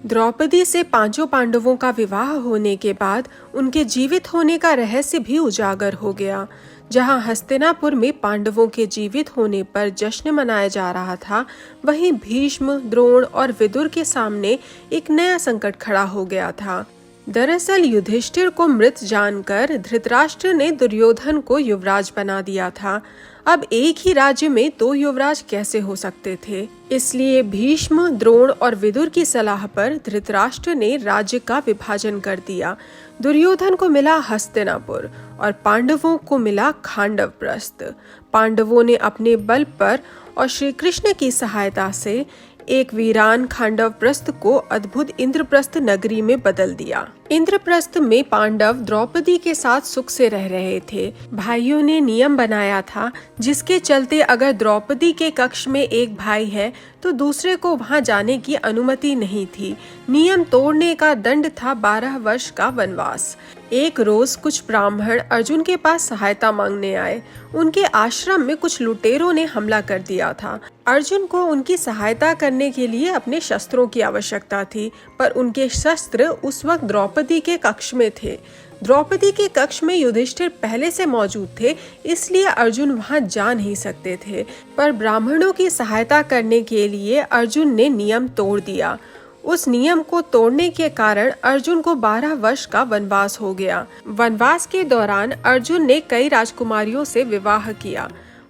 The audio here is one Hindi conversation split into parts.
द्रौपदी से पांचों पांडवों का विवाह होने के बाद उनके जीवित होने का रहस्य भी उजागर हो गया। जहां हस्तिनापुर में पांडवों के जीवित होने पर जश्न मनाया जा रहा था, वहीं भीष्म, द्रोण और विदुर के सामने एक नया संकट खड़ा हो गया था। दरअसल युधिष्ठिर को मृत जानकर धृतराष्ट्र ने दुर्योधन को युवराज बना दिया था। अब एक ही राज्य में दो युवराज कैसे हो सकते थे? इसलिए भीष्म, द्रोण और विदुर की सलाह पर धृतराष्ट्र ने राज्य का विभाजन कर दिया। दुर्योधन को मिला हस्तिनापुर और पांडवों को मिला खांडवप्रस्थ। पांडवों ने अपने बल पर और श्री कृष्ण की सहायता से एक वीरान खांडवप्रस्थ को अद्भुत इंद्रप्रस्थ नगरी में बदल दिया। इंद्रप्रस्थ में पांडव द्रौपदी के साथ सुख से रह रहे थे। भाइयों ने नियम बनाया था जिसके चलते अगर द्रौपदी के कक्ष में एक भाई है तो दूसरे को वहां जाने की अनुमति नहीं थी। नियम तोड़ने का दंड था 12 वर्ष का वनवास। एक रोज कुछ ब्राह्मण अर्जुन के पास सहायता मांगने आए। उनके आश्रम में कुछ लुटेरों ने हमला कर दिया था। अर्जुन को उनकी सहायता करने के लिए अपने शस्त्रों की आवश्यकता थी, पर उनके शस्त्र उस वक्त द्रौपदी के कक्ष में थे। द्रौपदी के कक्ष में युधिष्ठिर पहले से मौजूद थे, इसलिए अर्जुन वहां जा नहीं सकते थे। पर ब्राह्मणों की सहायता करने के लिए अर्जुन ने नियम तोड़ दिया। उस नियम को तोड़ने के कारण अर्जुन को 12 वर्ष का वनवास हो गया। वनवास के दौरान अर्जुन ने कई राजकुमारियों से विवाह किया।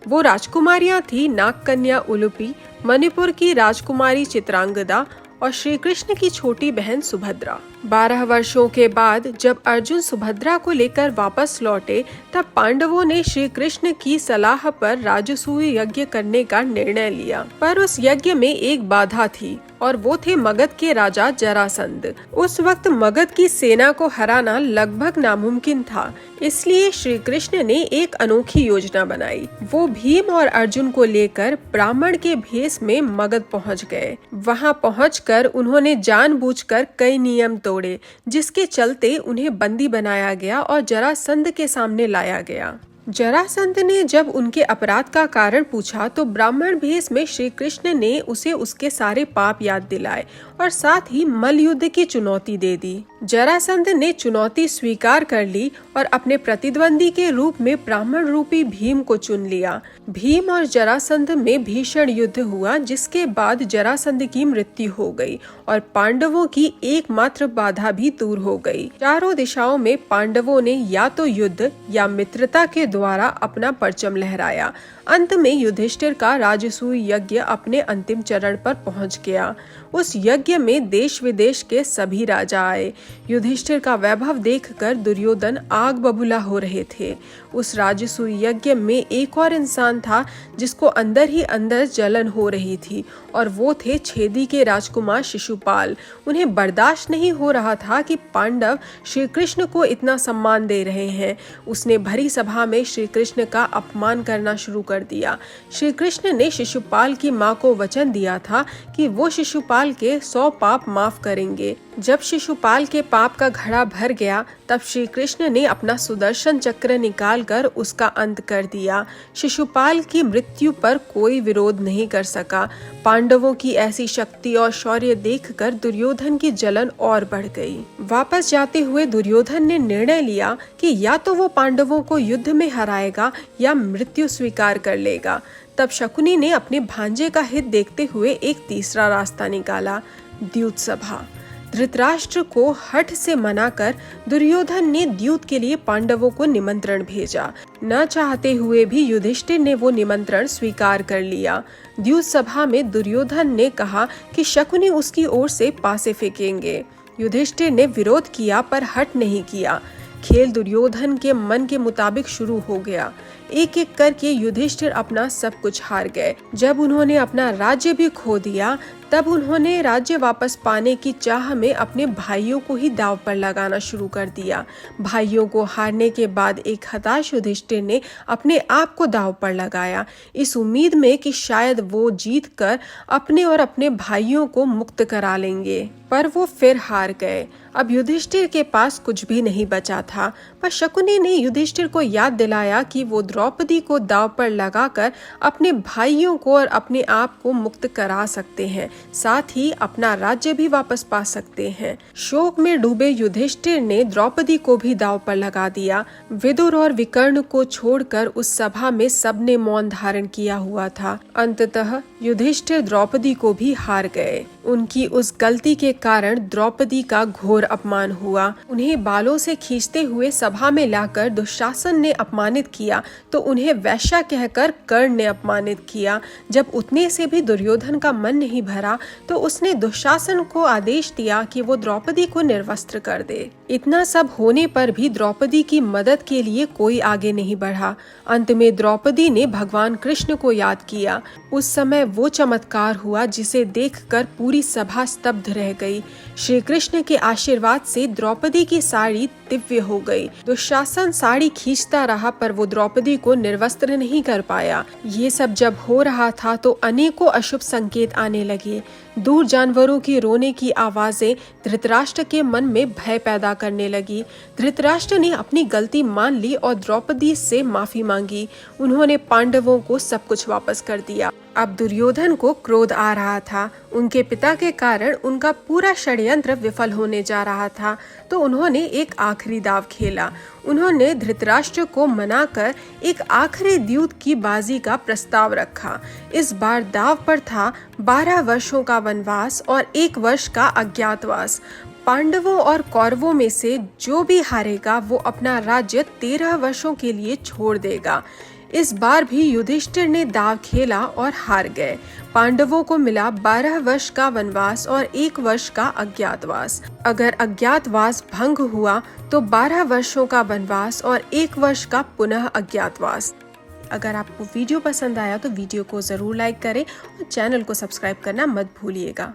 वो राजकुमारियां थी नागकन्या उलूपी, मणिपुर की राजकुमारी चित्रांगदा और श्री कृष्ण की छोटी बहन सुभद्रा। 12 वर्षों के बाद जब अर्जुन सुभद्रा को लेकर वापस लौटे, तब पांडवों ने श्री कृष्ण की सलाह पर राजसूय यज्ञ करने का निर्णय लिया। पर उस यज्ञ में एक बाधा थी और वो थे मगध के राजा जरासंध। उस वक्त मगध की सेना को हराना लगभग नामुमकिन था, इसलिए श्री कृष्ण ने एक अनोखी योजना बनाई। वो भीम और अर्जुन को लेकर ब्राह्मण के भेष में मगध पहुंच गए। वहां पहुंचकर उन्होंने जानबूझकर कई नियम तोड़े, जिसके चलते उन्हें बंदी बनाया गया और जरासंध के सामने लाया गया। जरासंध ने जब उनके अपराध का कारण पूछा तो ब्राह्मण भेष में श्री कृष्ण ने उसे उसके सारे पाप याद दिलाए और साथ ही मल्ल युद्ध की चुनौती दे दी। जरासंध ने चुनौती स्वीकार कर ली और अपने प्रतिद्वंदी के रूप में ब्राह्मण रूपी भीम को चुन लिया। भीम और जरासंध में भीषण युद्ध हुआ, जिसके बाद जरासंध की मृत्यु हो गई और पांडवों की एकमात्र बाधा भी दूर हो गई। चारों दिशाओं में पांडवों ने या तो युद्ध या मित्रता के द्वारा अपना परचम लहराया। अंत में युधिष्ठिर का राजसूय यज्ञ अपने अंतिम चरण पर पहुंच गया। उस यज्ञ में देश विदेश के सभी राजा आए। युधिष्ठिर का वैभव देखकर दुर्योधन आग बबूला हो रहे थे। उस राजसूय यज्ञ में एक और इंसान था जिसको अंदर ही अंदर जलन हो रही थी, और वो थे छेदी के राजकुमार शिशुपाल। उन्हें बर्दाश्त नहीं हो रहा था कि पांडव श्री कृष्ण को इतना सम्मान दे रहे हैं। उसने भरी सभा में श्री कृष्ण का अपमान करना शुरू कर दिया। श्री कृष्ण ने शिशुपाल की मां को वचन दिया था कि वो शिशुपाल के 100 पाप माफ करेंगे। जब शिशुपाल के पाप का घड़ा भर गया, तब श्री कृष्ण ने अपना सुदर्शन चक्र निकालकर उसका अंत कर दिया। शिशुपाल की मृत्यु पर कोई विरोध नहीं कर सका। पांडवों की ऐसी शक्ति और शौर्य देखकर दुर्योधन की जलन और बढ़ गई। वापस जाते हुए दुर्योधन ने निर्णय लिया कि या तो वो पांडवों को युद्ध में हराएगा या मृत्यु स्वीकार कर लेगा। तब शकुनी ने अपने भांजे का हित देखते हुए एक तीसरा रास्ता निकाला, द्यूत सभा। धृतराष्ट्र को हठ से मनाकर दुर्योधन ने द्यूत के लिए पांडवों को निमंत्रण भेजा। न चाहते हुए भी युधिष्ठिर ने वो निमंत्रण स्वीकार कर लिया। द्यूत सभा में दुर्योधन ने कहा कि शकुनी उसकी ओर से पासे फेंकेंगे। युधिष्ठिर ने विरोध किया, पर हट नहीं किया। खेल दुर्योधन के मन के मुताबिक शुरू हो गया। एक एक करके युधिष्ठिर अपना सब कुछ हार गए। जब उन्होंने अपना राज्य भी खो दिया, तब उन्होंने राज्य वापस पाने की चाह में अपने भाइयों को ही दांव पर लगाना शुरू कर दिया। भाइयों को हारने के बाद एक हताश युधिष्ठिर ने अपने आप को दांव पर लगाया, इस उम्मीद में कि शायद वो जीत कर अपने और अपने भाइयों को मुक्त करा लेंगे। पर वो फिर हार गए। अब युधिष्ठिर के पास कुछ भी नहीं बचा था। पर शकुनी ने युधिष्ठिर को याद दिलाया कि वो द्रौपदी को दांव पर लगाकर अपने भाइयों को और अपने आप को मुक्त करा सकते हैं, साथ ही अपना राज्य भी वापस पा सकते हैं। शोक में डूबे युधिष्ठिर ने द्रौपदी को भी दांव पर लगा दिया। विदुर और विकर्ण को छोड़कर उस सभा में सबने मौन धारण किया हुआ था। अंततः युधिष्ठिर द्रौपदी को भी हार गए। उनकी उस गलती के कारण द्रौपदी का घोर अपमान हुआ। उन्हें बालों से खींचते हुए सभा में लाकर दुशासन ने अपमानित किया तो उन्हें वैश्या कहकर कर्ण ने अपमानित किया। जब उतने से भी दुर्योधन का मन नहीं भरा तो उसने दुशासन को आदेश दिया कि वो द्रौपदी को निर्वस्त्र कर दे। इतना सब होने पर भी द्रौपदी की मदद के लिए कोई आगे नहीं बढ़ा। अंत में द्रौपदी ने भगवान कृष्ण को याद किया। उस समय वो चमत्कार हुआ जिसे देखकर पूरी सभा स्तब्ध रह गई। श्री कृष्ण के आशीर्वाद से द्रौपदी की साड़ी दिव्य हो गई। दुशासन साड़ी खींचता रहा पर वो द्रौपदी को निर्वस्त्र नहीं कर पाया। ये सब जब हो रहा था तो अनेकों अशुभ संकेत आने लगे। दूर जानवरों की रोने की आवाजें धृतराष्ट्र के मन में भय पैदा करने लगी। धृतराष्ट्र ने अपनी गलती मान ली और द्रौपदी से माफी मांगी। उन्होंने पांडवों को सब कुछ वापस कर दिया। अब दुर्योधन को क्रोध आ रहा था। उनके पिता के कारण उनका पूरा षड्यंत्र विफल होने जा रहा था, तो उन्होंने एक आखिरी दाव खेला। उन्होंने धृतराष्ट्र को मनाकर एक आखिरी द्यूत की बाजी का प्रस्ताव रखा। इस बार दाव पर था 12 वर्षों का वनवास और 1 वर्ष का अज्ञातवास। पांडवों और कौरवों में से जो भी हारेगा वो अपना राज्य 13 वर्षों के लिए छोड़ देगा। इस बार भी युधिष्ठिर ने दाव खेला और हार गए। पांडवों को मिला 12 वर्ष का वनवास और 1 वर्ष का अज्ञातवास। अगर अज्ञातवास भंग हुआ तो 12 वर्षों का वनवास और 1 वर्ष का पुनः अज्ञातवास। अगर आपको वीडियो पसंद आया तो वीडियो को जरूर लाइक करें और चैनल को सब्सक्राइब करना मत भूलिएगा।